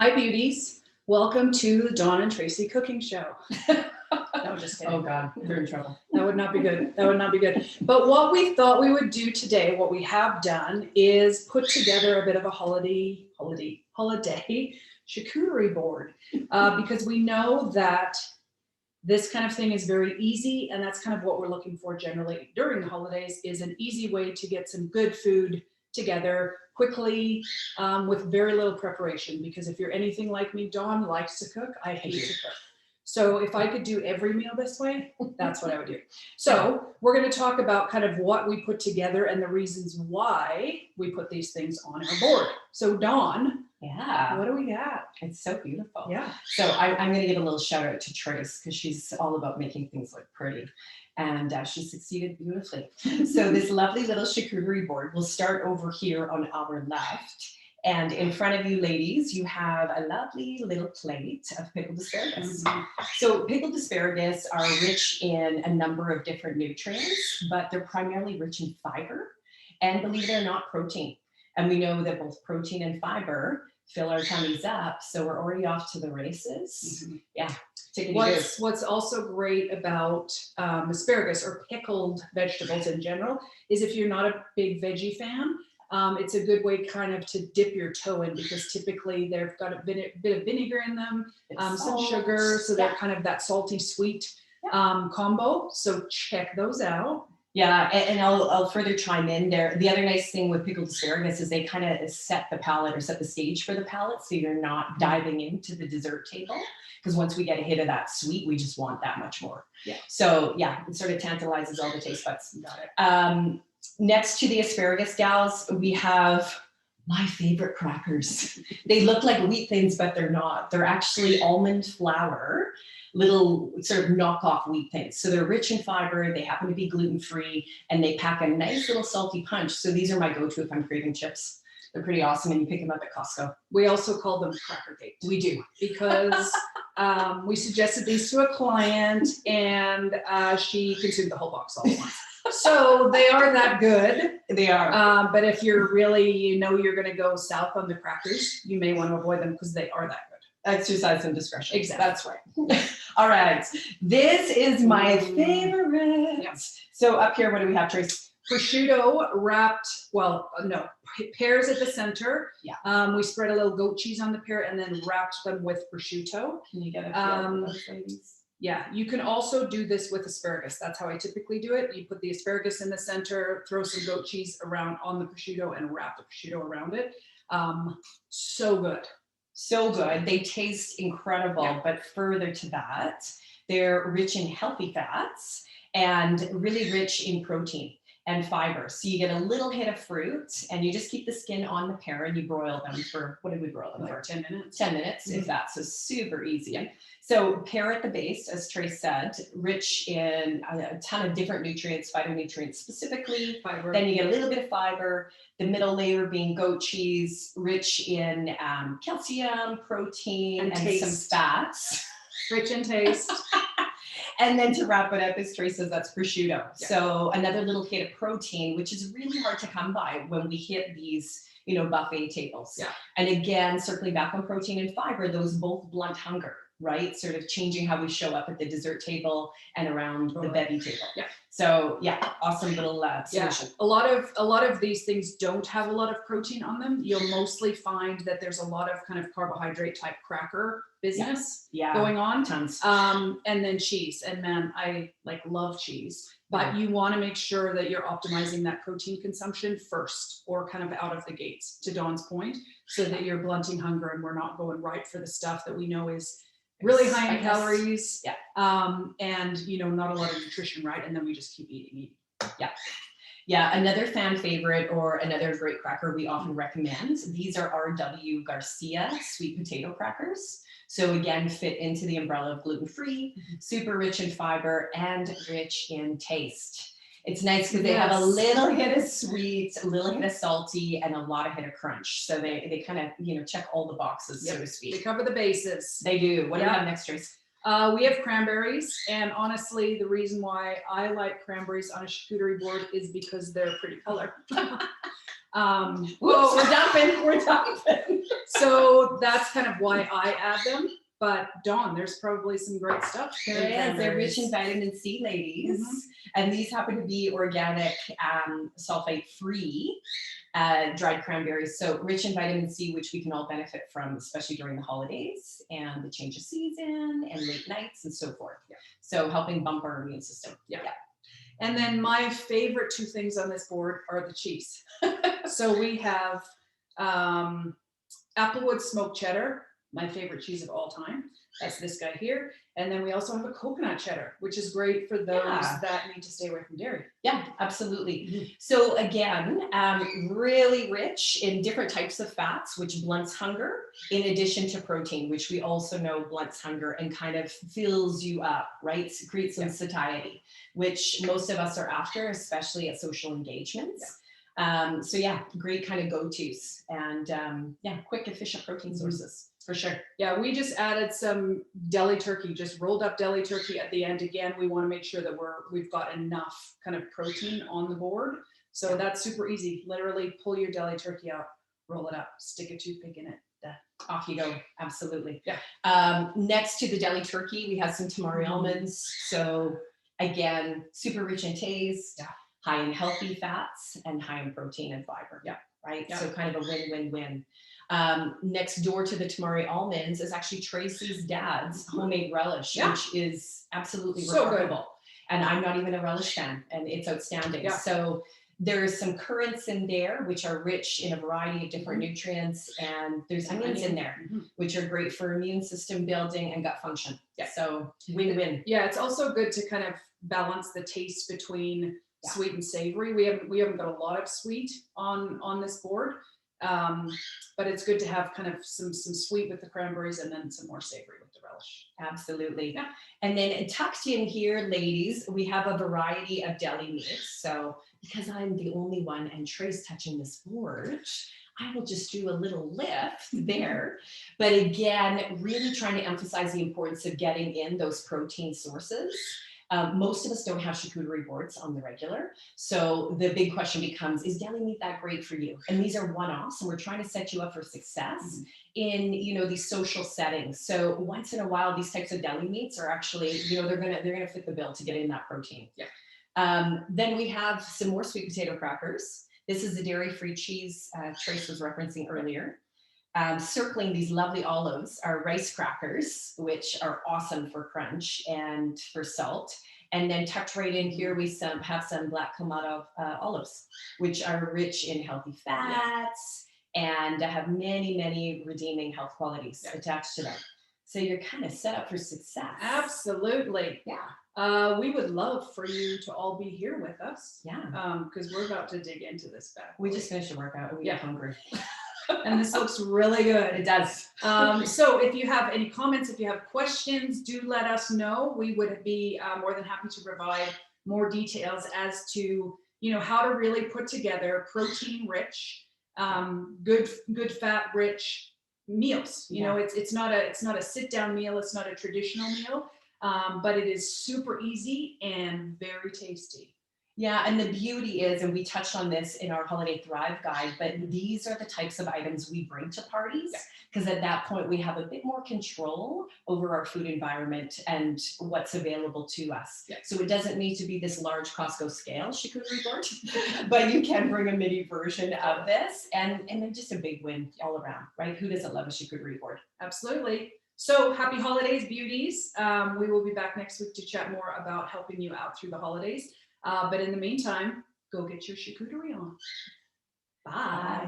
Hi, beauties. Welcome to the Dawn and Tracy cooking show. No, just kidding. Oh God, they're in trouble. That would not be good. That would not be good. But what we thought we would do today, what we have done, is put together a bit of a holiday charcuterie board, because we know that this kind of thing is very easy, and that's kind of what we're looking for generally during the holidays, is an easy way to get some good food together quickly, with very little preparation. Because if you're anything like me, Dawn likes to cook. I hate to cook. So if I could do every meal this way, that's what I would do. So we're going to talk about kind of what we put together and the reasons why we put these things on our board. So Dawn, Yeah, what do we got? it's so beautiful. Yeah. So I'm going to give a little shout out to Trace because she's all about making things look pretty, and she succeeded beautifully. So this lovely little charcuterie board will start over here on our left. And in front of you ladies, you have a lovely little plate of pickled asparagus. So pickled asparagus are rich in a number of different nutrients, but they're primarily rich in fiber and, believe it or not, protein. And we know that both protein and fiber fill our tummies up. So we're already off to the races. Yeah. What's also great about asparagus or pickled vegetables in general is if you're not a big veggie fan, it's a good way kind of to dip your toe in, because typically they've got a bit of vinegar in them, some sugar, so they're kind of that salty sweet combo. So check those out. Yeah, and I'll further chime in there. The other nice thing with pickled asparagus is they kind of set the palate or set the stage for the palate, so you're not diving into the dessert table. Because once we get a hit of that sweet, we just want that much more. Yeah. So yeah, it sort of tantalizes all the taste buds. Got it. Next to the asparagus, gals, we have my favorite crackers. They look like wheat thins, but they're not. They're actually almond flour, little sort of knockoff wheat thins. So they're rich in fiber, they happen to be gluten-free, and they pack a nice little salty punch. So these are my go-to if I'm craving chips. They're pretty awesome, and you pick them up at Costco. We also call them Cracker Gate. We do. Because we suggested these to a client, and she consumed the whole box all at once. So they are that good. They are. But if you're really, you're going to go south on the crackers, you may want to avoid them because they are that good. Exercise some discretion. Exactly. That's right. All right. This is my favorite. Yes. So up here, what do we have, Trace? Prosciutto wrapped, pears at the center. Yeah. We spread a little goat cheese on the pear and then wrapped them with prosciutto. Can you get a feel for those ladies? Yeah, you can also do this with asparagus. That's how I typically do it. You put the asparagus in the center, throw some goat cheese around on the prosciutto, and wrap the prosciutto around it. So good. So good. They taste incredible, Yeah. but further to that, they're rich in healthy fats and really rich in protein and fiber. So you get a little hit of fruit, and you just keep the skin on the pear, and you broil them for, what did we broil them for? 10 minutes. 10 minutes, if that. So super easy. So pear at the base, as Trace said, rich in a ton of different nutrients, phytonutrients specifically. Fiber. Then you get a little bit of fiber. The middle layer being goat cheese, rich in calcium, protein, and some fats. Rich in taste. And then to wrap it up, as Trace says, that's prosciutto. Yeah. So another little hit of protein, which is really hard to come by when we hit these, buffet tables. Yeah. And again, circling back on protein and fiber, those both blunt hunger, right? Sort of changing how we show up at the dessert table and around the bevy table. Yeah. So yeah, awesome little solution. A lot of these things don't have a lot of protein on them. You'll mostly find that there's a lot of kind of carbohydrate type cracker business going on. Tons. And then cheese. And man, I love cheese. But you want to make sure that you're optimizing that protein consumption first, or kind of out of the gates, to Dawn's point, so that you're blunting hunger and we're not going right for the stuff that we know is really high in calories. Yeah. And not a lot of nutrition, right? And then we just keep eating. Yeah. Yeah, another fan favorite, or another great cracker we often recommend. These are R.W. Garcia sweet potato crackers. So again, fit into the umbrella of gluten-free, super rich in fiber, and rich in taste. It's nice because they have a little hit of sweet, a little hit of salty, and a lot of hit of crunch. So they kind of, check all the boxes, so to speak. They cover the bases. They do. What do we have next, Trace? We have cranberries, and honestly, the reason why I like cranberries on a charcuterie board is because they're a pretty color. Whoops, we're dumping. So that's kind of why I add them. But Dawn, there's probably some great stuff. There in is. They're rich in cranberries. vitamin C, ladies. Mhm. And these happen to be organic, sulfate-free dried cranberries. So rich in vitamin C, which we can all benefit from, especially during the holidays and the change of season and late nights and so forth. Yeah. So helping bump our immune system. Yeah. And then my favorite two things on this board are the cheese. So we have Applewood smoked cheddar, my favorite cheese of all time. That's this guy here. And then we also have a coconut cheddar, which is great for those Yeah. that need to stay away from dairy. Yeah, absolutely. So again, really rich in different types of fats, which blunts hunger, in addition to protein, which we also know blunts hunger and kind of fills you up, right? Creates some satiety, which most of us are after, especially at social engagements. So yeah, great kind of go-tos and yeah, quick, efficient protein sources for sure. Yeah, we just added some deli turkey, just rolled up deli turkey at the end. Again, we want to make sure that we've got enough kind of protein on the board. So that's super easy. Literally pull your deli turkey out, roll it up, stick a toothpick in it. Off you go. Absolutely. Yeah. Next to the deli turkey, we have some tamari almonds. So again, super rich in taste, high in healthy fats, and high in protein and fiber. Yeah. Right. Yeah. So kind of a win-win-win. Next door to the tamari almonds is actually Tracy's dad's homemade relish, which is absolutely so remarkable. And I'm not even a relish fan, and it's outstanding. Yeah. So there's some currants in there, which are rich in a variety of different nutrients, and there's onions in there, which are great for immune system building and gut function. Yeah. So win-win. Yeah, it's also good to kind of balance the taste between sweet and savory. We haven't got a lot of sweet on this board, but it's good to have kind of some sweet with the cranberries and then some more savory with the relish. Absolutely. Yeah. And then tucked in here, ladies, we have a variety of deli meats. So because I'm the only one and Trey's touching this board, I will just do a little lift there. But again, really trying to emphasize the importance of getting in those protein sources. Most of us don't have charcuterie boards on the regular. So the big question becomes, is deli meat that great for you? And these are one-offs, and we're trying to set you up for success in, these social settings. So once in a while, these types of deli meats are actually, they're gonna fit the bill to get in that protein. Yeah. Then we have some more sweet potato crackers. This is the dairy-free cheese Trace was referencing earlier. Circling these lovely olives are rice crackers, which are awesome for crunch and for salt. And then tucked right in here, we have some black Kamado olives, which are rich in healthy fats and have many, many redeeming health qualities attached to them. So you're kind of set up for success. Absolutely. Yeah. We would love for you to all be here with us. Yeah. Because we're about to dig into this bad boy. We just finished a workout and we get hungry. And this looks really good. It does. So if you have any comments, if you have questions, do let us know. We would be more than happy to provide more details as to, how to really put together protein rich, good fat rich meals. It's not a sit down meal. It's not a traditional meal, but it is super easy and very tasty. Yeah, and the beauty is, and we touched on this in our Holiday Thrive guide, but these are the types of items we bring to parties, because at that point we have a bit more control over our food environment and what's available to us. So it doesn't need to be this large Costco scale charcuterie board, but you can bring a mini version of this, and then just a big win all around, right? Who doesn't love a charcuterie board? Absolutely. So happy holidays, beauties. We will be back next week to chat more about helping you out through the holidays. But in the meantime, go get your charcuterie on. Bye.